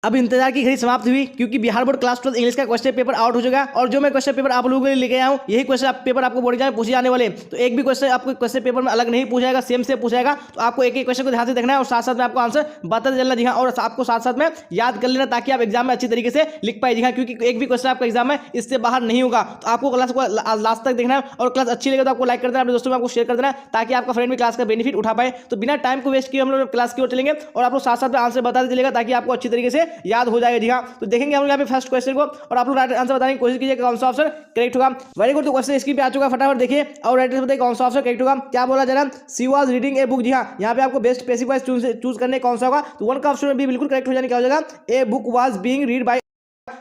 अब इंतजार की घड़ी समाप्त हुई, क्योंकि बिहार बोर्ड क्लास 12 इंग्लिश का क्वेश्चन पेपर आउट हो चुका और जो मैं क्वेश्चन पेपर आप लोगों के लिए लेके आया हूँ, यही क्वेश्चन पेपर आपको बोर्ड एग्जाम में पूछे जाने वाले। तो एक भी क्वेश्चन आपको क्वेश्चन पेपर में अलग नहीं पूछाएगा, सेम से पूछाएगा। तो आपको एक एक क्वेश्चन को ध्यान से देखना है और साथ साथ में आपको आंसर बताते चलना जी हाँ, और आपको साथ साथ में याद कर लेना, ताकि आप एग्जाम में अच्छी तरीके से लिख पाए जी हाँ, क्योंकि एक भी क्वेश्चन आपका एग्जाम में इससे बाहर नहीं होगा। तो आपको क्लास को लास्ट तक देखना है, और क्लास अच्छी लगे तो आपको लाइक कर देना, अपने दोस्तों में आपको शेयर कर देना, ताकि आपका फ्रेंड भी क्लास का बेनिफिट उठा पाए। तो बिना टाइम को वेस्ट किए हम लोग क्लास की ओर चलेंगे और आप लोग साथ साथ में आंसर बताते चलेगा, ताकि आपको अच्छी तरीके से याद हो जाएगा जी हाँ। तो देखेंगे हम यहाँ पे फर्स्ट क्वेश्चन को, और आप लोग राइट आंसर बताने की कोशिश कीजिए कौन सा ऑप्शन करेक्ट होगा। Very good. तो क्वेश्चन स्क्रीन पे आ चुका है, फटाफट देखिए और राइट आंसर बताइए कौन सा ऑप्शन करेक्ट होगा। क्या बोला जा रहा है, she was reading a book. जी हाँ, यहाँ पे आपको बेस्ट पैसिव वॉइस चूज करने कौन सा होगा। तो वन का ऑप्शन में भी बिल्कुल करेक्ट हो जाने क्या हो जाएगा, a book was being read by.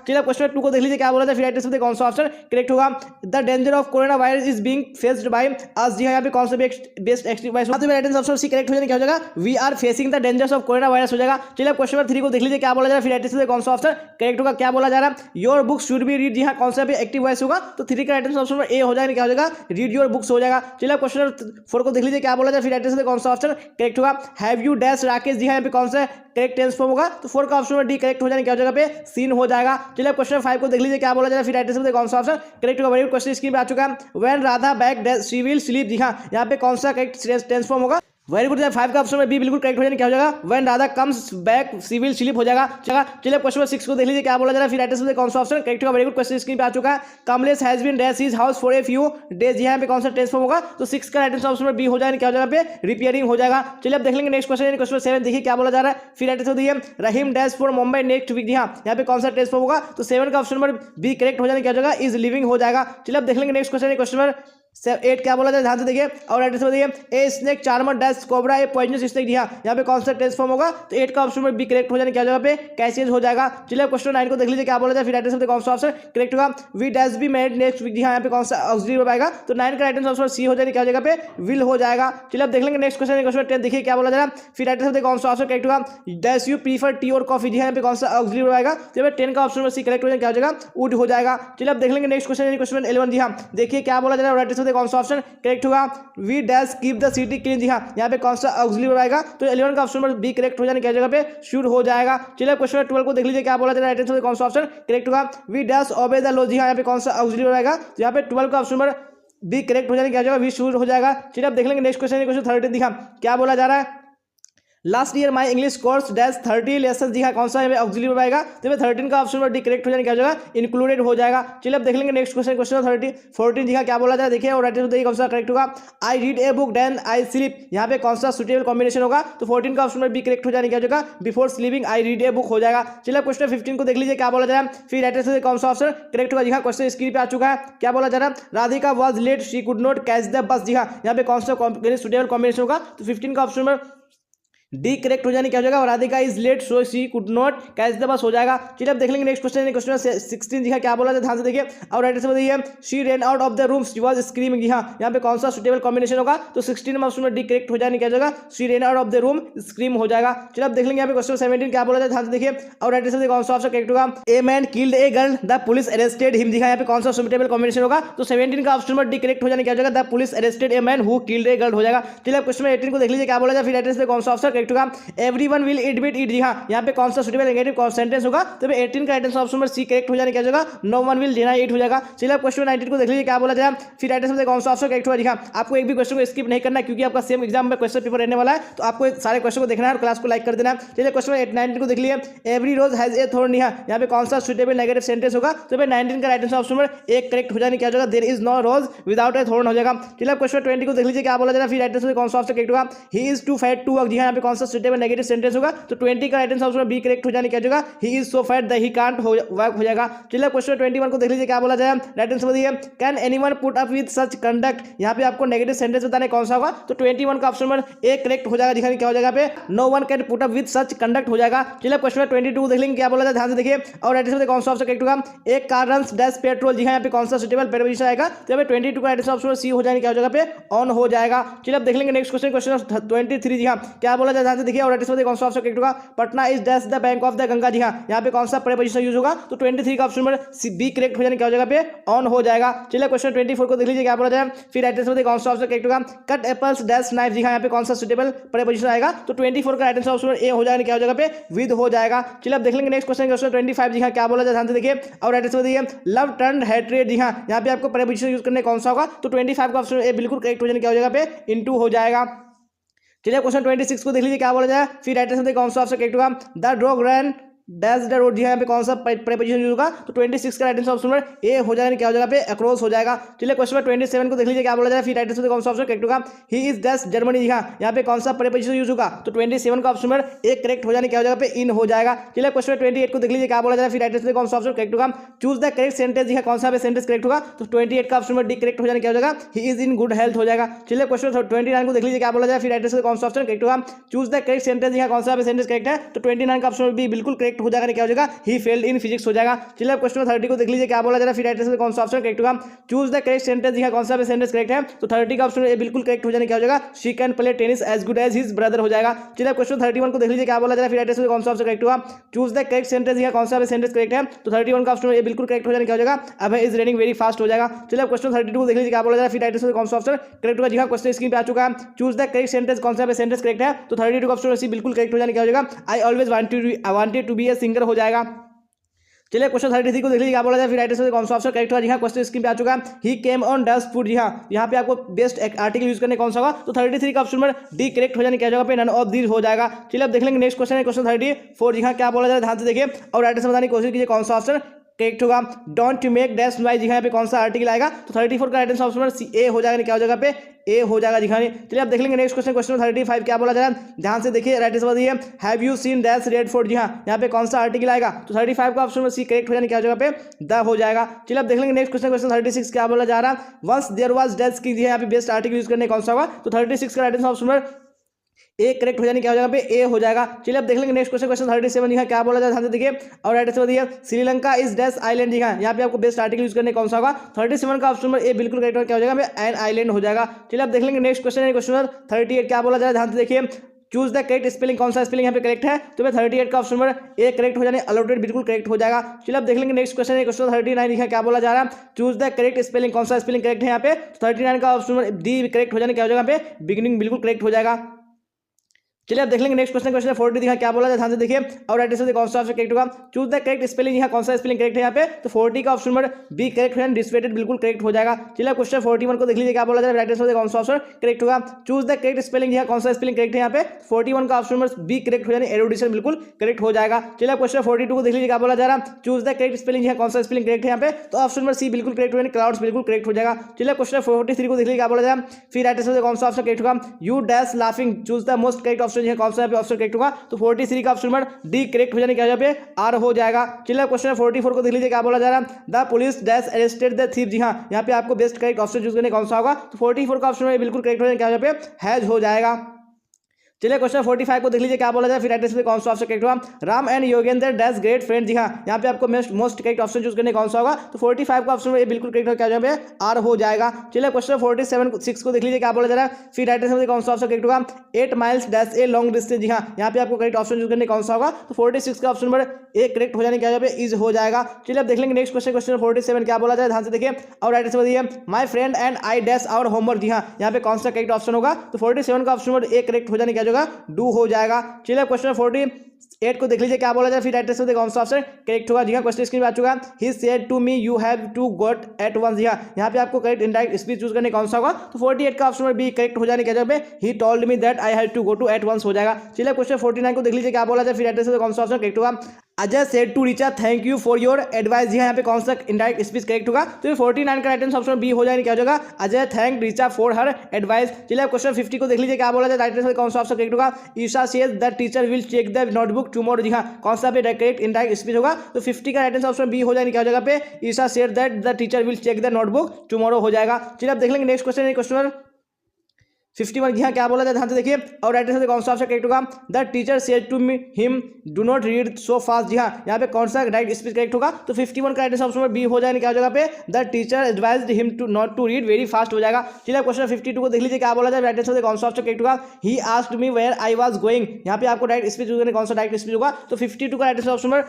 चलिए क्वेश्चन 2 को देख लीजिए, क्या बोला था, फिर राइट आंसर कौन सा ऑप्शन करेक्ट होगा। The danger of corona virus is being faced by us. जी हां, यहाँ पे कौन सा बेस्ट एक्सट्रीमाइज होगा। तो right answer option C correct हो जाने क्या हो जाएगा, we are facing the dangers of corona virus हो जाएगा। चलिए क्वेश्चन 3 को देख लीजिए, क्या बोला जा रहा है, फिर राइट आंसर कौन सा ऑप्शन करेक्ट होगा। क्या बोला जा रहा है, your book should be read. जी हां, कौन सा भी एक्टिव वॉइस होगा। तो 3 का राइट आंसर ऑप्शन ए हो जाएगा, क्या हो जाएगा, रीड योर बुक्स हो जाएगा। चलिए क्वेश्चन 4 को देख लीजिए, क्या बोला जा रहा है, फिर राइट आंसर कौन सा ऑप्शन करेक्ट होगा। Have you dash Rakesh. जी हां, यहाँ पे कौन सा करेक्ट टेंस फॉर्म होगा। तो 4 का ऑप्शन में डी करेक्ट हो जाने क्या जगह पे सीन हो जाएगा। चलिए क्वेश्चन 5 को देख लीजिए, क्या बोला जा रहा है, फिर राइट आंसर कौन सा ऑप्शन करेक्ट होगा। वेरी क्वेश्चन स्क्रीन पे आ चुका है, when Radha back she will sleep. जी हां, यहाँ पे कौन सा करेक्ट टेंस फॉर्म होगा। Very good. 5 का ऑप्शन में बी बिल्कुल करेक्ट हो जाने क्या हो जाएगा, when Radha comes back she will sleep हो जाएगा। चलिए क्वेश्चन 6 को देख लीजिए, क्या बोला जा रहा है, फिर राइट आंसर कौन सा ऑप्शन करेक्ट होगा। Very good. क्वेश्चन स्क्रीन पे आ चुका है, Kamlesh has been dash his house for a few days. यहाँ पे कौन सा टेंस फॉर्म होगा। तो 6 का राइट आंसर ऑप्शन में बी हो जाएगा, क्या हो जाएगा पे रिपेयरिंग हो जाएगा। चलिए अब देख लेंगे नेक्स्ट क्वेश्चन, क्वेश्चन 7 देखिए क्या बोला जा रहा है, फिर राइट आंसर दिए Rahim dash for Mumbai next week. यहाँ पे कौन सा टेंस फॉर्म होगा। तो 7 का ऑप्शन में बी करेक्ट हो जाने क्या हो जाएगा, इज लिविंग हो जाएगा। चलिए अब देख लेंगे नेक्स्ट क्वेश्चन, क्वेश्चन 8 क्या बोला जाए, ध्यान से देखिए और राइट आंसर देखिए, a snake charmer dash cobra A poisonous snake. यहाँ पे कौन सा टेंस फॉर्म होगा। तो 8 का ऑप्शन में बी करेक्ट हो जाने क्या जगह पे कैसेज हो जाएगा। चलिए क्वेश्चन 9 को देख लीजिए, क्या बोला जाए, फिर राइट आंसर कौन सा ऑप्शन करेक्ट होगा। We dash be married next week. यहाँ पे कौन सा ऑक्सिलरी पाएगा। तो 9 का राइट आंसर ऑप्शन सी हो जाने क्या जगह पे विल हो जाएगा। चलिए अब देख लेंगे नेक्स्ट क्वेश्चन, क्वेश्चन 10 देखिए क्या बोला जा रहा है, फिर राइट आंसर कौन सा ऑप्शन करेक्ट होगा। डैश यू प्रीफर टी और कॉफी। यहाँ पे कौन सा ऑक्सिलरी पाएगा। तो 10 का ऑप्शन में सी करेक्ट हो जाए क्या हो जाएगा, वुड हो जाएगा। चलिए अब देख लेंगे नेक्स्ट क्वेश्चन, क्वेश्चन 11। जी हाँ, देखिए क्या बोला जा रहा है, राइट आंसर कौन सा ऑप्शन करेक्ट होगा, we dash keep the city clean. जी हाँ, यहाँ पे कौन सा ऑक्सिलरी आएगा। तो 11 का ऑप्शन में बी करेक्ट हो जाने क्या जगह पे शुड हो जाएगा। चलिए क्वेश्चन 12 को देख लीजिए, क्या बोला जा रहा है, राइट आंसर कौन सा ऑप्शन करेक्ट होगा, we dash obey the law. जी हाँ, यहाँ पे कौन सा ऑक्सिलरी आएगा। तो यहाँ पे 12 का ऑप्शन में बी करेक्ट हो जाने क्या जगह वी शुड हो जाएगा। चलिए अब देख लेंगे नेक्स्ट क्वेश्चन, क्वेश्चन 13 दिखा क्या बोला जा रहा है, last year my English course dash 30 lesson. जी हाँ, कौन सा ऑक्सिलरी आएगा। तो 13 का ऑप्शन में डी करेक्ट हो जाने क्या हो जाएगा, इंक्लूडेड हो जाएगा। चलिए अब देख लेंगे नेक्स्ट क्वेश्चन, क्वेश्चन 14। जी हाँ, क्या बोला जाए देखिए और राइट आंसर देखिए कौन सा करेक्ट होगा, I read a book then I sleep. यहाँ पे कौन सा सुटेबल कॉम्बिनेशन होगा। तो 14 का ऑप्शन में बी करेक्ट हो जाने क्या हो जाएगा, before sleeping I read a book हो जाएगा। चलिए क्वेश्चन 15 को देख लीजिए, क्या बोला जाए, फिर राइट आंसर कौन सा ऑप्शन करेक्ट होगा। जी हाँ, क्वेश्चन स्क्रीन पे आ चुका है, क्या बोला जा रहा है, Radhika was late she could not catch the bus. जी हाँ, यहाँ पे कौन सा सुटेबल कॉम्बिनेशन होगा। तो 15 का ऑप्शन में डी करेक्ट हो जाने क्या हो जाएगा, Radhika is late so she could not catch the bus हो जाएगा। चलिए अब देख लेंगे नेक्स्ट क्वेश्चन, क्वेश्चन 16। जी हाँ, क्या बोला जाए, ध्यान से देखिए और राइट आंसर बताइए, she ran out of the room she was screaming. जी हाँ, यहाँ पे कौन सा सुटेबल कॉम्बिनेशन होगा। तो 16 में ऑप्शन में डी करेक्ट हो जाने क्या जाएगा, she ran out of the room scream हो जाएगा। चलिए अब देख लेंगे यहाँ पे क्वेश्चन 17 क्या बोला जाए, ध्यान से देखिए और राइट आंसर कौन सा ऑप्शन करेक्ट होगा, a man killed a girl the police arrested him. जी हाँ, यहाँ पे कौन सा सुटेबल कॉम्बिनेशन होगा। तो 17 का ऑप्शन में डी करेक्ट हो जाने क्या जाएगा, the police arrested a man who killed a girl हो जाएगा। चलिए क्वेश्चन 18 को देख लीजिए, क्या बोला जाए, फिर राइट आंसर कौन सा ऑप्शन करेक्ट होगा, एवरीवन विल एडमिट इट। जी हाँ, यहाँ पे कौन सा सुटेबल नेगेटिव सेंटेंस होगा। तो 18 का राइट आंसर ऑप्शन में सी करेक्ट हो जाने क्या जगह, no one will deny it हो जाएगा। चलिए क्वेश्चन 19 को देख लीजिए, क्या बोला जाए, फिर राइट आंसर कौन सा ऑप्शन करेक्ट होगा। जी हाँ, आपको एक भी क्वेश्चन को स्किप नहीं करना, क्योंकि आपका सेम एग्जाम में क्वेश्चन पेपर रहने वाला है। तो आपको सारे क्वेश्चन को देखना है और क्लास को लाइक कर देना है। चलिए क्वेश्चन 19 को देख लिए, every rose has a thorn. यहाँ पे कौन सा सुटेबल नेगेटिव सेंटेंस होगा। तो 19 का राइट आंसर ऑप्शन में एक करेक्ट हो जाने क्या जगह, there is no rose without a thorn हो जाएगा। चलिए क्वेश्चन 20 को देख लीजिए, क्या बोला जाए, फिर राइट आंसर कौन सा ऑप्शन करेक्ट होगा, he is too fat to work. जी हाँ, यहाँ पे कौन सा सुटेबल नेगेटिव सेंटेंस होगा। तो 20 का राइट आंसर ऑप्शन में बी करेक्ट हो जाने क्या जगह, he is so fat that he can't work हो जाएगा। चलिए क्वेश्चन 21 को देख लीजिए, क्या बोला जाए, राइट आंसर बताइए, can anyone put up with such conduct. यहाँ पे आपको नेगेटिव सेंटेंस बताना कौन सा होगा। तो 21 का ऑप्शन में ए करेक्ट हो जाएगा। दिखाने क्या हो जाएगा पे, no one can put up with such conduct हो जाएगा। चलिए क्वेश्चन 22 देख लेंगे, क्या बोला जाए, ध्यान से देखिए और राइट आंसर कौन सा ऑप्शन करेक्ट होगा, एक कार रन्स डैश पेट्रोल। जी हाँ, यहाँ पे कौन सा सुटेबल प्रीपोजिशन आएगा। तो यहाँ पे 22 का राइट आंसर ऑप्शन सी हो जाने क्या हो जाएगा पे, ऑन हो जाएगा। चलिए अब देख लेंगे नेक्स्ट क्वेश्चन, क्वेश्चन 23। जी हाँ, क्या बोला जाए ध्यान से देखिए। और राइट कौन सा ऑप्शन करेक्ट होगा, Patna is dash the bank of the Ganga. जी हाँ, यहाँ पे कौन सा प्रीपोजिशन यूज होगा, तो 23 का ऑप्शन नंबर बी करेक्ट हो जाने क्या हो जाएगा पे ऑन हो जाएगा। चलिए क्वेश्चन 24 को देख लीजिए क्या बोला जाए। फिर राइट आंसर कौन सा ऑप्शन करेक्ट होगा, कट एप्पल्स डैश नाइफ। जी हाँ, यहाँ पे कौन सा सुटेबल प्रीपोजिशन आएगा, तो 24 का राइट आंसर ऑप्शन ए हो जाएगा क्या हो जाएगा पे विद हो जाएगा। चलिए अब देख लेंगे नेक्स्ट क्वेश्चन 25। जी हाँ, क्या बोला जाए ध्यान से देखिए। और राइट आंसर देखिए लव टर्न हेट्रेड। जी हाँ, यहाँ पे आपको प्रीपोजिशन यूज करने कौन सा होगा, तो 25 का ऑप्शन ए बिल्कुल करेक्ट हो जाने क्या हो जाएगा पे इनटू हो जाएगा। चलिए क्वेश्चन 26 को देख लीजिए क्या बोला जाए। फिर राइट आंसर कौन सा ऑप्शन करेक्ट होगा, the dog run dash the road. जी यहाँ पे कौन सा प्रीपोजिशन यूज होगा, तो 26 का right answer option number A हो जाएगा क्या हो जाएगा पे अक्रॉस हो जाएगा। चलिए क्वेश्चन नंबर 27 को देख लीजिए क्या बोला जाए। फिर राइट आंसर कौन सा ऑप्शन करेक्ट होगा, ही इज डैश जर्मनी। जी हाँ, यहाँ पे कौन सा प्रीपोजिशन यूज होगा, तो 27 का ऑप्शन नंबर ए करेक्ट हो जाने क्या हो जाएगा पे इन हो जाएगा। चलिए क्वेश्चन 28 को देख लीजिए क्या बोला जाए। फिर राइट आंसर कौन सा ऑप्शन करेक्ट होगा, चूज द करेक्ट सेंटेंस। जी हाँ, कौन सा सेंटेंस करेक्ट होगा, तो 28 का ऑप्शन नंबर डी करेक्ट हो जाने क्या हो जाएगा, he is in good health हो जाएगा। चलिए क्वेश्चन 29 को देख लीजिए क्या बोला जाए। फिर राइट आंसर कौन सा ऑप्शन करेक्ट होगा, चूज द करेक्ट सेंटेंस। जी हाँ, कौन सा सेंटेंस करेक्ट है, तो 29 का ऑप्शन बी बिल्कुल करेक्ट हो जाएगा क्या हो जाएगा, ही फेल्ड इन फिजिक्स हो जाएगा। चलिए क्वेश्चन 30 को देख लीजिए क्या बोला जा रहा है। फिर राइट आंसर कौन सा ऑप्शन करेक्ट होगा, चूज द करेक्ट सेंटेंस। जी हाँ, कौन सा सेंटेंस करेक्ट है, तो 30 का ऑप्शन ए बिल्कुल करेक्ट हो जाने क्या हो जाएगा, she can play tennis as good as his brother हो जाएगा। चलिए क्वेश्चन 31 को देख लीजिए क्या बोला जा रहा है। फिर राइट आंसर कौन सा ऑप्शन करेक्ट होगा, चूज द करेक्ट सेंटेंस। जी हाँ, कौन सा सेंटेंस करेक्ट है, तो 31 का ऑप्शन ए बिल्कुल करेक्ट हो जाने क्या हो जाएगा, अब इज रनिंग वेरी फास्ट हो जाएगा। चलिए क्वेश्चन 32 को देख लीजिए क्या बोला जा रहा है। फिर राइट आंसर कौन सा ऑप्शन करेक्ट होगा। जी हाँ, क्वेश्चन स्क्रीन पे आ चुका है, चूज द करेक्ट सेंटेंस। कौन सा सेंटेंस करेक्ट है, तो 32 का ऑप्शन सी बिल्कुल करेक्ट हो जाने क्या हो जाएगा, I always wanted to be a singer हो जाएगा। चलिए क्वेश्चन 33 को देख लीजिए क्या बोला जाए। फिर राइट आंसर कौन सा ऑप्शन करेक्ट होगा। जी हाँ, क्वेश्चन स्क्रीन पे आ चुका है, ही केम ऑन डस्ट फूड। जी हाँ, यहाँ पे आपको बेस्ट आर्टिकल यूज करने कौन सा होगा, तो 33 का ऑप्शन नंबर डी करेक्ट हो जाने क्या जगह पे नन ऑफ दीज हो जाएगा। चलिए अब देख लेंगे नेक्स्ट क्वेश्चन है क्वेश्चन 34। जी हाँ, क्या बोला जाए ध्यान से देखिए और राइट आंसर बताने की कोशिश कीजिए कौन सा ऑप्शन करेक्ट होगा, डोंट मेक डैश नॉइज। जी हाँ, यहाँ पे कौन सा आर्टिकल आएगा, तो 34 का राइट आंसर ऑप्शन सी ए हो जाएगा क्या हो जाएगा पे ए हो जाएगा। दिखाने चलिए आप देख लेंगे नेक्स्ट क्वेश्चन क्वेश्चन 35 क्या बोला जा रहा है, ध्यान से देखिए राइट आंसर दिए have you seen dash Red Fort. जी हाँ, यहाँ पे कौन सा आर्टिकल आएगा, तो 35 का ऑप्शन सी करेक्ट हो जाने क्या जगह पे द हो जाएगा। चलिए आप देख लेंगे नेक्स्ट क्वेश्चन क्वेश्चन 36 क्या बोला जा रहा है, वंस देयर वाज डैश की। यहाँ पे बेस्ट आर्टिकल यूज करने कौन सा होगा, तो 36 का right answer option A correct हो जाने क्या हो जाएगा पे ए हो जाएगा। चलिए अब देख लेंगे नेक्स्ट क्वेश्चन क्वेश्चन 37। जी हाँ, क्या बोला जाए ध्यान से देखिए और राइट आंसर दिया श्रीलंका इज डैश आइलैंड। जी हाँ, यहाँ पे आपको बेस्ट आर्टिकल यूज करने कौन सा होगा, 37 का ऑप्शन नंबर ए बिल्कुल करेक्ट क्या हो जाएगा, एन आइलैंड हो जाएगा। चलिए अब देख लेंगे नेक्स्ट क्वेश्चन क्वेश्चन 38 क्या बोला जाए ध्यान से देखिए, चूज द करेक्ट स्पेलिंग। कौन सा स्पेलिंग यहाँ पे करेक्ट है, तो 38 का ऑप्शन नंबर ए करेक्ट हो जाने अलॉटेड बिल्कुल करेक्ट हो जाएगा। चलिए अब देख लेंगे नेक्स्ट क्वेश्चन क्वेश्चन 39। लिखा क्या बोला जा रहा है, चूज द करेक्ट स्पेलिंग। कौन सा स्पेलिंग करेक्ट है यहाँ पे, 39 का ऑप्शन नंबर डी करेक्ट हो जाने क्या हो जाएगा पे बिगिनिंग बिल्कुल करेक्ट हो जाएगा। चलिए आप देख लेंगे नेक्स्ट क्वेश्चन क्वेश्चन 40। दिखा क्या बोला जाए ध्यान से देखिए और राइट आंसर कौन सा ऑप्शन करेक्ट होगा, चूज द करेक्ट स्पेलिंग। यहाँ कौन सा स्पेलिंग करेक्ट है यहाँ पे, तो 40 का ऑप्शन नंबर बी करेक्ट है, डिस्पेटेड बिल्कुल करेक्ट हो जाएगा। चलिए क्वेश्चन 41 को देख लीजिए क्या बोला जाए, राइट आंसर कौन सा ऑप्शन करेक्ट होगा, चूज द करेक्ट स्पेलिंग। यहाँ कौन सा स्पेलिंग करेक्ट है यहाँ पे, 41 का ऑप्शन नंबर बी करेक्ट हो जाने एरोडिशन बिल्कुल करेक्ट हो जाएगा। चलिए क्वेश्चन 42 को देख लीजिए क्या बोला जा रहा, चूज द करेक्ट स्पेलिंग। यहाँ कौन सा स्पेलिंग करेक्ट है यहाँ पे, तो ऑप्शन नंबर सी बिल्कुल करेक्ट हो जाने क्लाउड्स बिल्कुल करेक्ट हो जाएगा। चलिए क्वेश्चन 43 को देख लीजिए क्या बोला जाए, फिर राइट आंसर कौन सा ऑप्शन करेक्ट होगा, you dash laughing, choose the most correct option. यहाँ कौन सा ऑप्शन करेक्ट होगा, तो 43 का ऑप्शन नंबर डी करेक्ट हो जाने क्या पे आर हो जाएगा। चलिए क्वेश्चन 44 को देख लीजिए क्या बोला जा रहा है, the police dash arrested the thief. जी हाँ, यहाँ पे आपको बेस्ट करेक्ट ऑप्शन चूज करने कौन सा होगा, तो 44 का ऑप्शन नंबर बिल्कुल करेक्ट हो जाने क्या पे हैज हो जाएगा। चलिए क्वेश्चन 45 को देख लीजिए क्या बोला जाए, फिर राइट आंसर कौन सा ऑप्शन करेक्ट होगा, Ram and Yogendra dash great friend. जी हाँ, यहाँ पे आपको मोस्ट करेक्ट ऑप्शन चूज करने कौन सा होगा, तो 45 का ऑप्शन बिल्कुल करेक्ट हो क्या जाए आर हो जाएगा। चलिए क्वेश्चन 46 को देख लीजिए क्या बोला जा रहा है, फिर राइट आंसर कौन सा ऑप्शन करेक्ट होगा, 8 miles dash a long distance. जी हाँ, यहाँ पे आपको करेक्ट ऑप्शन चूज करने कौन सा होगा, तो 46 का ऑप्शन नंबर ए करेक्ट हो जाने क्या जाए इज हो जाएगा। चलिए अब देख लेंगे नेक्स्ट क्वेश्चन क्वेश्चन 47 क्या बोला जाए, ध्यान से देखिए और राइट आंसर दिए my friend and I dash our homework. जी हाँ, यहाँ पे कौन सा करेक्ट ऑप्शन होगा, तो 47 का ऑप्शन नंबर ए करेक्ट हो जाने क्या होगा डू हो जाएगा। चलिए क्वेश्चन 48 को देख लीजिए क्या बोला जाए, फिर राइट आंसर कौन सा ऑप्शन करेक्ट होगा। जी हाँ, क्वेश्चन स्क्रीन पे आ चुका है, he said to me you have to got at once. जी हाँ, यहाँ पे आपको करेक्ट इनडायरेक्ट स्पीच चूज करने कौन सा होगा, तो 48 का ऑप्शन बी करेक्ट हो जाने क्या जगह पे he told me that I have to go to at once हो जाएगा। चलिए क्वेश्चन 49 को देख लीजिए क्या बोला जाए, फिर राइट आंसर कौन सा ऑप्शन करेक्ट होगा, Ajay said to Richa thank you for your advice. जी हाँ, यहाँ पे कौन सा इनडायरेक्ट स्पीच करेक्ट होगा, तो 49 का राइट आंसर ऑप्शन बी हो जाएगा क्या हो जाएगा, Ajay thank Richa for her advice. चलिए क्वेश्चन 50 को देख लीजिए क्या बोला जाए, राइट आंसर कौन सा ऑप्शन करेक्ट होगा, Isha says the teacher will check the notebook tomorrow. जी हाँ, कौन सा पे करेक्ट इनडायरेक्ट स्पीच होगा, तो 50 का राइट आंसर ऑप्शन बी हो जाएगा क्या हो जाएगा पे Isha said that the teacher will check the notebook tomorrow हो जाएगा। चलिए अब देख लेंगे नेक्स्ट क्वेश्चन क्वेश्चन 51 यहाँ क्या बोला जाए ध्यान से देखिए और राइट आंसर कौन सा ऑप्शन करेक्ट होगा। The teacher said to me him do not read so fast. जी हाँ यहाँ पे कौन सा राइट स्पीच करेक्ट होगा। तो 51 का राइट ऑप्शन बी हो जाएगा क्या जगह पे the teacher advised him to not to read very fast हो जाएगा। चलिए क्वेश्चन 52 को देख लीजिए क्या बोला जाए राइट आंसर कौन सा ऑप्शन करेक्ट होगा। He asked me where I was going. यहाँ पे आपको राइट स्पीच कौन सा राइट स्पीच होगा। तो 52 का राइट ऑप्शन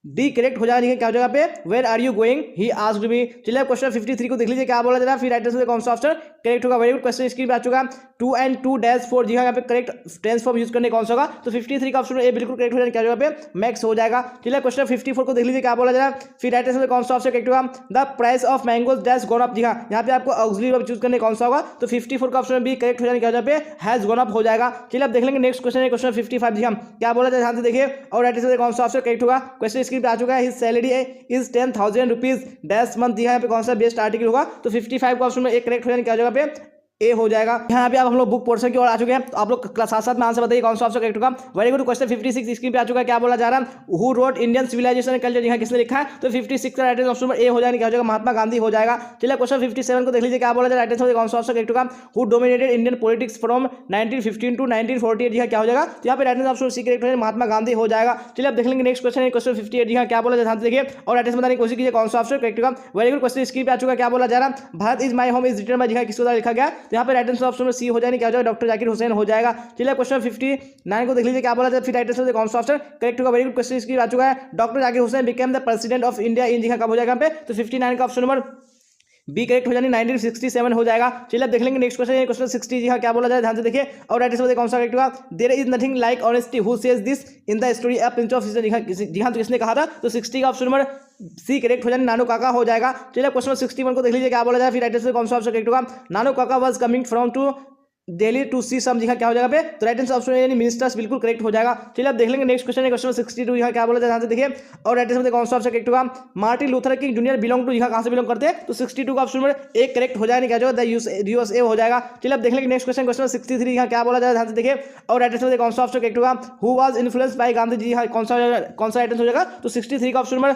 डी करेक्ट हो जाएगा क्या जगह पे where are you going he asked me. चलिए क्वेश्चन 53 को देख लीजिए क्या बोला जा रहा है। फिर राइट आंसर कौन सा ऑप्शन करेक्ट होगा। वेरी गुड क्वेश्चन स्क्रीन पे आ चुका। 2 and 2-4 जी हाँ यहाँ पे करेक्ट टेंस फॉर्म यूज करने कौन सा होगा। तो 53 का ऑप्शन ए बिल्कुल करेक्ट हो जाएगा क्या जगह पे मैक्स हो जाएगा। चलिए क्वेश्चन 54 को देख लीजिए क्या बोला जा रहा है। फिर राइट आंसर कौन सा ऑप्शन करेक्ट होगा। The price of mangoes dash gone up. जी हाँ यहाँ पे आपको ऑक्सिलरी वर्ब चूज करने कौन सा होगा। तो 54 का ऑप्शन बी करेक्ट हो जाएगा क्या जगह पे हैज गॉन अप हो जाएगा। चलिए अब देख लेंगे नेक्स्ट क्वेश्चन है क्वेश्चन 55 जी हाँ क्या बोला जाए ध्यान से देखिए और राइट आंसर कौन सा ऑप्शन करेक्ट होगा। क्वेश्चन स्क्रीन पे आ चुका है। Salary is 10,000 rupees dash month दिया है पे कौन सा बेस्ट आर्टिकल होगा। तो 55 का ऑप्शन में एक करेक्ट हो जाएगा क्या जगह पे ए हो जाएगा। यहाँ पे आप हम लोग बुक पोर्शन की ओर आ चुके हैं। तो आप लोग साथ साथ में आंसर बताइए कौन सा ऑप्शन करेक्ट होगा। वेरी गुड क्वेश्चन 56 स्क्रीन पे आ चुका है क्या बोला जा रहा है। Who wrote Indian civilisation and culture यहाँ किसने लिखा है। तो 56 का राइट ऑप्शन ए हो जाएगा क्या हो जाएगा महात्मा गांधी हो जाएगा। चलिए क्वेश्चन 57 को देख लीजिए क्या बोला जाए राइट आंसर कौन सा ऑप्शन करेक्ट होगा। Who dominated Indian politics from 1915 to 1948 जी क्या हो जाएगा। तो यहाँ पे राइट ऑप्शन सी करेक्ट हो जाएगा महात्मा गांधी हो जाएगा। चलिए अब देख लेंगे नेक्स्ट क्वेश्चन है क्वेश्चन 58 जी क्या बोला जाए देखिए और राइट आंसर बताने की कोशिश कीजिए कौन सा ऑप्शन करेक्ट होगा। वेरी गुड क्वेश्चन स्क्रीन पे आ चुका क्या बोला जा रहा है। Bharat is my home is written by जी किसके द्वारा लिखा गया। तो यहाँ पे राइट आंसर ऑप्शन सी हो जाएगा क्या हो जाएगा डॉक्टर जाकिर हुसैन हो जाएगा। चलिए क्वेश्चन 59 को देख लीजिए क्या बोला जाए। फिर राइट आंसर कौन सा ऑप्शन करेक्ट होगा। वेरी गुड क्वेश्चन इसकी आ चुका है। Doctor Zakir Hussain became the president of India in जी कब हो जाएगा पे। तो 59 का ऑप्शन नंबर बी करेक्ट हो जानी 1967 हो जाएगा। चलिए अब देख लेंगे नेक्स्ट क्वेश्चन क्वेश्चन 60 जी हाँ क्या बोला जाए ध्यान से देखिए और राइट आंसर कौन सा करेक्ट होगा। There is nothing like honesty who says this in the story a pinch of season. जी हाँ तो किसने कहा था। तो 60 का ऑप्शन नंबर सी करेक्ट हो जाए नानू काका हो जाएगा। चलिए क्वेश्चन 61 को देख लीजिए क्या बोला जाए। फिर राइट आंसर कौन सा ऑप्शन करेक्ट होगा। Nanu Kaka was coming from to Delhi to see some जी क्या हो जाएगा पे। तो राइट आंसर ऑप्शन यानी मिनिस्टर्स बिल्कुल करेक्ट हो जाएगा। चलिए अब देख लेंगे नेक्स्ट क्वेश्चन है क्वेश्चन 62 यहाँ क्या बोला जाए ध्यान से देखिए और राइट आंसर कौन सा ऑप्शन करेक्ट होगा। Martin Luther King junior belong to यहाँ कहाँ से बिलोंग करते हैं। तो 62 का ऑप्शन में एक करेक्ट हो जाएगा क्या जो यूएसए हो जाएगा। चलिए अब देख लेंगे नेक्स्ट क्वेश्चन क्वेश्चन 63 यहाँ क्या बोला जाए ध्यान से देखिए और राइट आंसर कौन सा ऑप्शन करेक्ट होगा। Who was influenced by Gandhi ji कौन सा राइट आंसर हो जाएगा। तो 63 का ऑप्शन में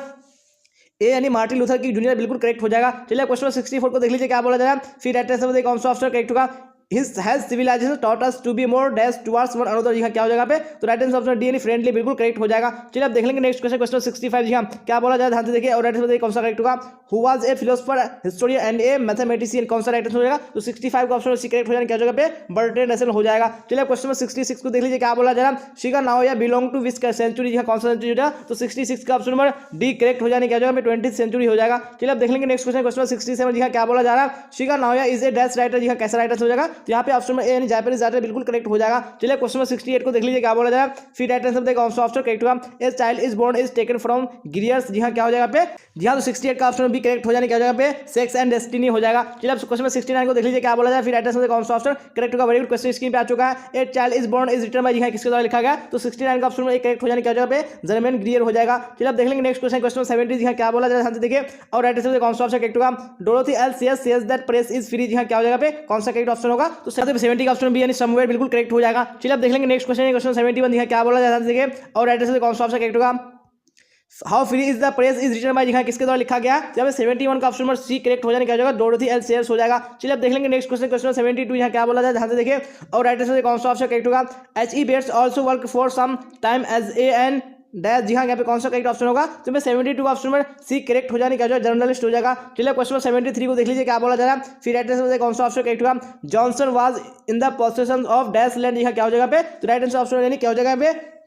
ए यानी मार्टिन लूथर किंग जूनियर बिल्कुल करेक्ट हो जाएगा। चलिए क्वेश्चन 64 को देख लीजिए क्या बोला जाएगा। फिर राइट आंसर कौन सा ऑप्शन करेक्ट होगा। has civilization taught us to be more dash towards one another जी क्या हो जाएगा पे। तो राइट आंसर ऑप्शन डी यानी फ्रेंडली बिल्कुल करेक्ट हो जाएगा। चलिए अब देख लेंगे नेक्स्ट क्वेश्चन क्वेश्चन 65 जी क्या बोला जाए ध्यान से देखिए और राइट आंसर कौन सा करेक्ट होगा। Who was a philosopher historian and A mathematician कौन सा राइट आंसर हो जाएगा। तो 65 का ऑप्शन सी करेक्ट हो जाएगा क्या जगह पे बर्ट्रैंड रसेल हो जाएगा। चलिए क्वेश्चन 66 को देख लीजिए क्या बोला जा रहा है। Shiga Naoya belong to which century कौन सा सेंचुरी हो जाएगा। तो 66 का ऑप्शन नंबर डी करेक्ट हो जाने क्या जगह पे 20th सेंचुरी हो जाएगा। चलिए अब देख लेंगे नेक्स्ट क्वेश्चन क्वेश्चन 67 जी क्या बोला जा रहा है। Shiga Naoya is a dash writer जी कैसा राइटर हो जाएगा। तो यहाँ पे ऑप्शन में ए जापानीज राइटर बिल्कुल करेक्ट हो जाएगा। चलिए क्वेश्चन 68 को देख लीजिए क्या बोला जाएगा। फिर राइट आंसर कौन सा ऑप्शन करेक्ट होगा। A child is born is taken from गिरियर्स जी क्या हो जाएगा पे। जी हाँ तो 68 का ऑप्शन भी करेक्ट हो जाने क्या हो जाएगा पे सेक्स एंड डेस्टिनी हो जाएगा। चलिए अब क्वेश्चन 69 को देख लीजिए क्या बोला जाए। फिर राइट आंसर कौन सा ऑप्शन करेक्ट होगा। वेरी गुड क्वेश्चन स्क्रीन पे आ चुका है। A child is born is written by जी किसके द्वारा लिखा गया। तो 69 का ऑप्शन में करेक्ट हो जाने क्या हो जाएगा पे जर्मन ग्रियर हो जाएगा। चलिए अब देख लेंगे नेक्स्ट क्वेश्चन क्वेश्चन 70 जी क्या बोला जाए ध्यान से देखिए और राइट आंसर कौन सा ऑप्शन करेक्ट होगा। Dorothy L says that press is free जी क्या हो जाएगा पे कौन सा करेक्ट ऑप्शन होगा। तो 70 का ऑप्शन बी यानी समवेयर बिल्कुल करेक्ट हो जाएगा। चलिए अब देख लेंगे नेक्स्ट क्वेश्चन क्वेश्चन 71 जी क्या बोला जाए देखिए और राइट आंसर कौन सा ऑप्शन करेक्ट होगा। How free is the press is written by जी किसके द्वारा लिखा गया। जब 71 का ऑप्शन नंबर सी करेक्ट हो जाने क्या हो जाएगा डोरोथी एल सेयर्स हो जाएगा। चलिए अब देख लेंगे नेक्स्ट क्वेश्चन क्वेश्चन 72 यहाँ क्या बोला जाए ध्यान से देखिए और राइट आंसर कौन सा ऑप्शन करेक्ट होगा। H.E. Bates also work for some time as a an dash जी यहाँ पे कौन सा करेक्ट ऑप्शन होगा। तो मैं 72 का ऑप्शन में सी करेक्ट हो जाने क्या जो जर्नलिस्ट हो जाएगा। चलिए क्वेश्चन 73 को देख लीजिए क्या बोला जा रहा है। फिर राइट आंसर कौन सा ऑप्शन करेक्ट होगा। Johnson was in the possession of dash land यहाँ क्या हो जाएगा पे। तो राइट आंसर ऑप्शन यानी क्या हो जाएगा पे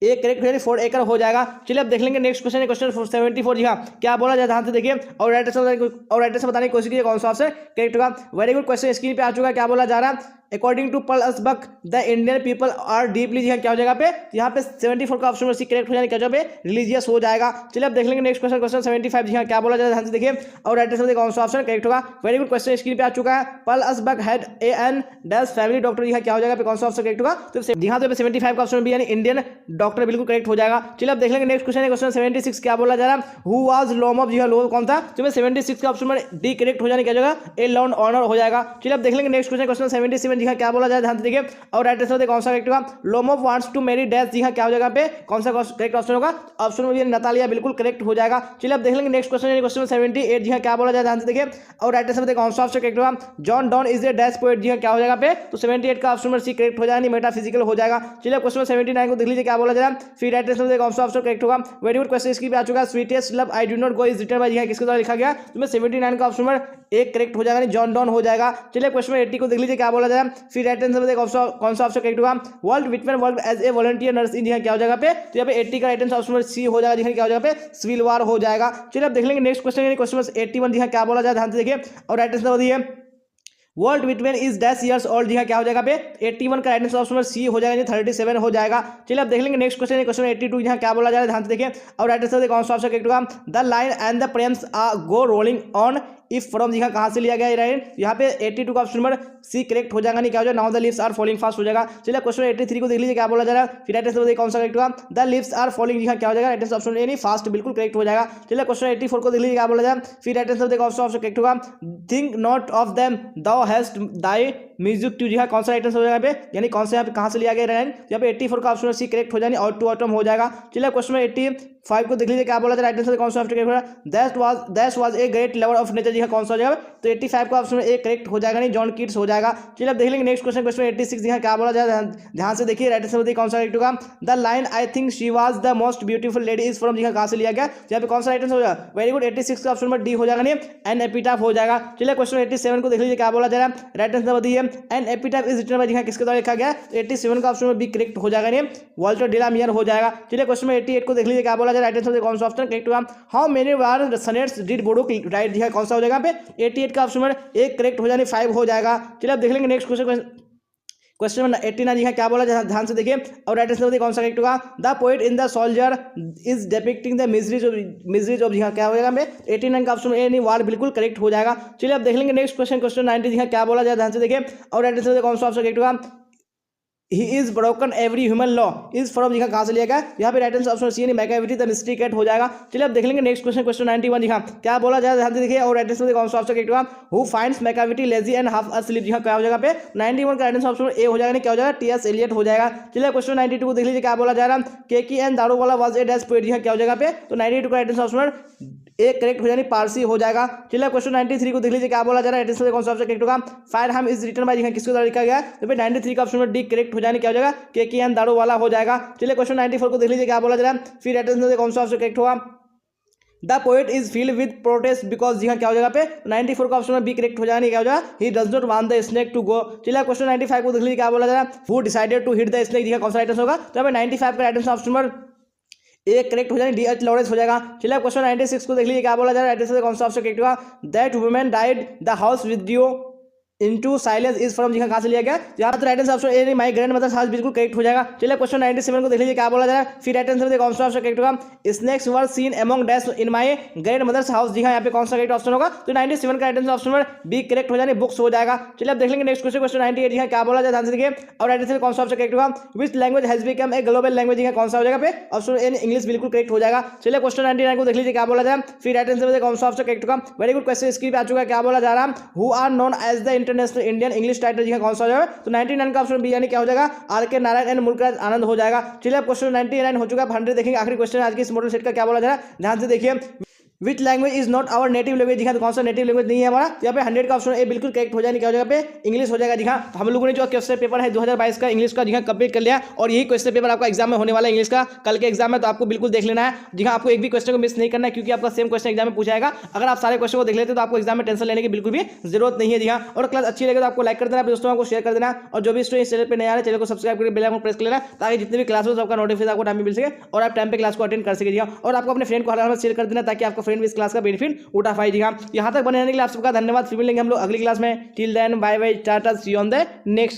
ए करेक्ट यानी 4 एकड़ हो जाएगा। चलिए अब देख लेंगे नेक्स्ट क्वेश्चन है क्वेश्चन 74 जी क्या बोला जाए ध्यान से देखिए और राइट आंसर बताने की कोशिश कीजिए कौन सा ऑप्शन करेक्ट होगा। वेरी गुड क्वेश्चन स्क्रीन पे आ चुका है क्या बोला जा रहा है। According to Paul Asbuck the Indian people are deeply जी क्या हो जाएगा पे। यहाँ पे 74 का ऑप्शन करेक्ट हो जाने क्या पे रिलीजियस हो जाएगा। चलिए अब देख लेंगे नेक्स्ट क्वेश्चन क्वेश्चन 75 जी क्या बोला जाए ध्यान से देखिए और राइट आंसर कौन सा ऑप्शन करेक्ट होगा। वेरी गुड क्वेश्चन स्क्रीन पे आ चुका है। Paul Asbuck had a an dash family doctor जी क्या हो जाएगा कौन सा ऑप्शन करेक्ट होगा। तो यहाँ पे 75 का ऑप्शन भी यानी इंडियन डॉक्टर बिल्कुल करेक्ट हो जाएगा। चलिए अब देख लेंगे नेक्स्ट क्वेश्चन क्वेश्चन 76 क्या बोला जा रहा है। हु वाज लोमब जी लो कौन था। तो 76 का ऑप्शन में डी करेक्ट हो जाने क्या जगह ए लॉन्ड ऑनर हो जाएगा। चलिए अब देख लेंगे नेक्स्ट क्वेश्चन क्वेश्चन 77 जी हाँ क्या बोला जाए ध्यान से देखिए। और राइट आंसर कौन सा करेक्ट होगा, Lomov wants to marry dash, जी हाँ क्या हो जाएगा पे कौन सा करेक्ट ऑप्शन होगा, ऑप्शन में नतालिया बिल्कुल करेक्ट हो जाएगा। चलिए अब देख लेंगे नेक्स्ट क्वेश्चन, क्वेश्चन 78 जी हाँ क्या बोला जाए ध्यान से देखिए। और राइट आंसर कौन सा ऑप्शन करेक्ट होगा, John Donne is a dash poet, जी हाँ क्या हो जाएगा पे, तो 78 का ऑप्शन नंबर सी करेक्ट हो जाएगा, मेटाफिजिकल हो जाएगा। चलिए क्वेश्चन 79 को देख लीजिए क्या बोला जाएगा, फिर राइट आंसर कौन सा ऑप्शन करेक्ट होगा, वेरी गुड क्वेश्चन इसकी भी आ चुका है, sweetest love I do not go is written by, जी हाँ किसके द्वारा लिखा गया, तो मैं 79 का ऑप्शन नंबर एक करेक्ट हो जाएगा, जॉन डॉन हो जाएगा। चलिए क्वेश्चन 80 को देख लीजिए क्या बोला जाएगा, फिर राइट आंसर कौन सा ऑप्शन करेक्ट होगा, Walt Whitman work as a volunteer nurse in, जी हाँ क्या हो जाएगा पे, तो यहाँ पे 80 का right answer option number C हो जाएगा, जी हाँ क्या हो जाएगा पे सिविल वार हो जाएगा। चलिए अब देख लेंगे नेक्स्ट क्वेश्चन, क्वेश्चन 81 जी हाँ क्या बोला जाए ध्यान से देखिए। और राइट आंसर बताइए, Walt Whitman is dash years old, जी हाँ क्या हो जाएगा पे 81 का राइट आंसर ऑप्शन सी हो जाएगा, 37 हो जाएगा। चलिए अब देख लेंगे नेक्स्ट क्वेश्चन, क्वेश्चन 82 यहाँ क्या बोला जा रहा है ध्यान से देखिए। और राइट आंसर कौन सा ऑप्शन करेक्ट होगा, the line and the prams are go rolling on if from, जी हाँ कहाँ से लिया गया राइट, यहाँ पे 82 का ऑप्शन नंबर सी करेक्ट हो जाएगा, नहीं क्या हो जाएगा, now the leaves are falling fast हो जाएगा। चलिए क्वेश्चन 83 को देख लीजिए क्या बोला जा रहा है, फिर राइट आंसर कौन सा करेक्ट होगा, द लीव्स आर फॉलिंग, जी हाँ क्या हो जाएगा, राइट आंसर ऑप्शन ए नहीं फास्ट बिल्कुल करेक्ट हो जाएगा। चलिए क्वेश्चन 84 को देख लीजिए क्या बोला जाए, फिर राइट आंसर कौन सा ऑप्शन करेक्ट होगा, think not of them thou hast thy music too, जी हाँ कौन सा राइट आंसर हो जाएगा पे, यानी कौन से यहाँ पे कहाँ से लिया गया राइट, यहाँ पे 84 का ऑप्शन सी करेक्ट हो जाएगा और टू ऑटम हो जाएगा। चलिए क्वेश्चन 85 को देख लीजिए क्या बोला जाए, राइट आंसर कौन सा ऑप्शन करेक्ट होगा, that was a great lover of nature, जी हाँ कौन सा हो जाएगा, तो 85 का ऑप्शन ए करेक्ट हो जाएगा, नहीं जॉन कीट्स हो जाएगा। चलिए अब देख लेंगे नेक्स्ट क्वेश्चन, क्वेश्चन 86 यहाँ क्या बोला जाए ध्यान से देखिए, राइट आंसर कौन सा करेक्ट होगा, the line I think she was the most beautiful lady is from, जी हाँ कहाँ से लिया गया, यहाँ पे कौन सा राइट आंसर हो जाएगा, वेरी गुड 86 का ऑप्शन नंबर डी हो जाएगा, नहीं एन एपिटाफ हो जाएगा। चलिए क्वेश्चन 87 को देख लीजिए क्या बोला जा रहा है, राइट आंसर बताइए, an epitaph is written by, जी हाँ किसके द्वारा लिखा गया, 87 का ऑप्शन बी करेक्ट हो जाएगा, नहीं वॉल्टर डिलामियर हो जाएगा। चलिए क्वेश्चन 88 को देख लीजिए क्या बोला जा रहा है, राइट आंसर कौन सा ऑप्शन करेक्ट होगा, हाउ मेनी बार सनेट्स डिड बोडो राइट, जी हाँ कौन सा हो जाएगा पे 88 का ऑप्शन नंबर एक करेक्ट हो जाने 5 हो जाएगा। चलिए अब देख लेंगे नेक्स्ट क्वेश्चन नंबर 89 जी हाँ क्या बोला ध्यान से देखिए। और राइट आंसर कौन सा करेक्ट होगा, the poet in the soldier is depicting the miseries of, जी हाँ क्या हो जाएगा में 89 का ऑप्शन ए नहीं वार बिल्कुल करेक्ट हो जाएगा। चलिए अब देख लेंगे नेक्स्ट क्वेश्चन, क्वेश्चन 90 जी हाँ क्या बोला जाए ध्यान से देखिए। और राइट आंसर कौन सा ऑप्शन करेक्ट होगा, he is broken every human law is from, जी हाँ कहाँ से लिया गया, यहाँ पे राइट आंसर ऑप्शन सी नहीं मैकियावेली द मिस्ट्री कैट हो जाएगा। चलिए अब देख लेंगे नेक्स्ट क्वेश्चन, क्वेश्चन 91 जी हाँ क्या बोला जाए ध्यान से देखिए। और राइट आंसर कौन सा ऑप्शन करेक्ट होगा, who finds Machiavelli lazy and half asleep, जी हाँ क्या हो जाएगा पे 91 का राइट आंसर ऑप्शन ए हो जाएगा, नहीं क्या हो जाएगा टी.एस. एलियट हो जाएगा। चलिए क्वेश्चन 92 को देख लीजिए क्या बोला जा रहा है, Keki and Daruwalla was a dash poet, जी हाँ क्या हो जाएगा पे, तो 92 का राइट आंसर ऑप्शन एक करेक्ट हो जाए पारसी हो जाएगा। चलिए क्वेश्चन 93 को देख लीजिए क्या बोला जा रहा है, राइट आंसर कौन सा ऑप्शन करेक्ट होगा, fire harm is written by, जी हाँ किसके द्वारा लिखा गया, तो भाई 93 का ऑप्शन डी करेक्ट हो जाने क्या हो जाएगा, केकी एंड दारू वाला हो जाएगा। चलिए क्वेश्चन 94 को देख लीजिए क्या बोला जा रहा है, फिर राइट आंसर कौन सा ऑप्शन करेक्ट होगा, the poet is filled with protest because, जी हाँ क्या हो जाएगा पे 94 का ऑप्शन में बी करेक्ट हो जाएगा, क्या हो जाएगा, he does not want the snake to go. चलिए क्वेश्चन 95 को देख लीजिए क्या बोला जा रहा है, who decided to hit the snake, जी हाँ कौन सा राइट आंसर होगा, तो यहाँ पे 95 का राइट आंसर ऑप्शन नंबर एक करेक्ट हो जाएगा, डी.एच. लॉरेंस हो जाएगा। चलिए क्वेश्चन 96 को देख लीजिए क्या बोला जा रहा है, राइट आंसर कौन सा ऑप्शन करेक्ट होगा, that women died the house with you into silence is from, जी हाँ कहाँ से लिया गया, यहाँ पर राइट आंसर ऑप्शन ए नहीं माय ग्रैंड मदर्स हाउस बिल्कुल करेक्ट हो जाएगा। चलिए क्वेश्चन 97 को देख लीजिए क्या बोला जा रहा है, फिर राइट आंसर कौन सा ऑप्शन करेक्ट होगा, snakes were seen among dash in my grandmother's house, जी हाँ यहाँ पे कौन सा करेक्ट ऑप्शन होगा, तो 97 का right answer option B correct हो जाने बुक्स हो जाएगा। चलिए अब देख लेंगे नेक्स्ट क्वेश्चन, क्वेश्चन 98 जी हाँ क्या बोला जाए ध्यान से देखिए। और राइट आंसर कौन सा ऑप्शन करेक्ट होगा, which language has become a global language, जी हाँ कौन सा हो जाएगा पे ऑप्शन ए इंग्लिश बिल्कुल करेक्ट हो जाएगा। चलिए क्वेश्चन 99 को देख लीजिए क्या बोला जाए, फिर राइट आंसर कौन सा ऑप्शन करेक्ट होगा, वेरी गुड क्वेश्चन इसकी भी आ चुका है, क्या बोला जा रहा है, who are known as the international Indian English writer, जी हाँ कौन सा हो जाएगा, तो 99 का ऑप्शन बी यानी क्या हो जाएगा, आर.के. नारायण एंड मुल्कराज आनंद हो जाएगा। चलिए अब क्वेश्चन 99 हो चुका है, 100 देखेंगे आखिरी क्वेश्चन आज की इस मॉडल सेट का क्या बोला जा रहा है, ध्यान से देखिए। Which language is not our native language, जी हाँ तो कौन सा नेटिव लैंग्वेज नहीं है हमारा, यहाँ पे 100 का ऑप्शन ए बिल्कुल करेक्ट हो जाएगा, क्या हो जाएगा पे इंग्लिश हो जाएगा, जी हाँ। तो हम लोगों ने जो क्वेश्चन पेपर है 2022 का इंग्लिश का जी हाँ कंप्लीट कर लिया, और यही क्वेश्चन पेपर आपका एग्जाम में होने वाला है इंग्लिश का, कल के एग्जाम में, तो आपको बिल्कुल देख लेना है, जी हाँ आपको एक भी क्वेश्चन को मिस नहीं करना है, क्योंकि आपका सेम क्वेश्चन एग्जाम में पूछाएगा। अगर आप सारे क्वेश्चन को देख लेते तो आपको एग्जाम में टेंशन लेने की बिल्कुल भी जरूरत नहीं है, जी हाँ। और क्लास अच्छी लगे तो आपको लाइक कर देना, दोस्तों को शेयर कर देना, और जो भी स्टूडेंट इस चैनल पर नया है चैनल को सब्सक्राइब करके बेल आइकन प्रेस कर लेना, ताकि जितने भी क्लास हो सबका नोटिफिकेशन आपको टाइम में मिल सके और आप टाइम पे क्लास को अटेंड कर सके, जी हाँ। और आपको अपने फ्रेंड को हर शेयर कर देना, ताकि आपका फ्रेंड भी इस क्लास का बेनिफिट उठा पाए, जी हाँ। यहाँ तक बने रहने के लिए आप सबका धन्यवाद, फिर मिलेंगे हम लोग अगली क्लास में, till then bye bye tata, see you on the next.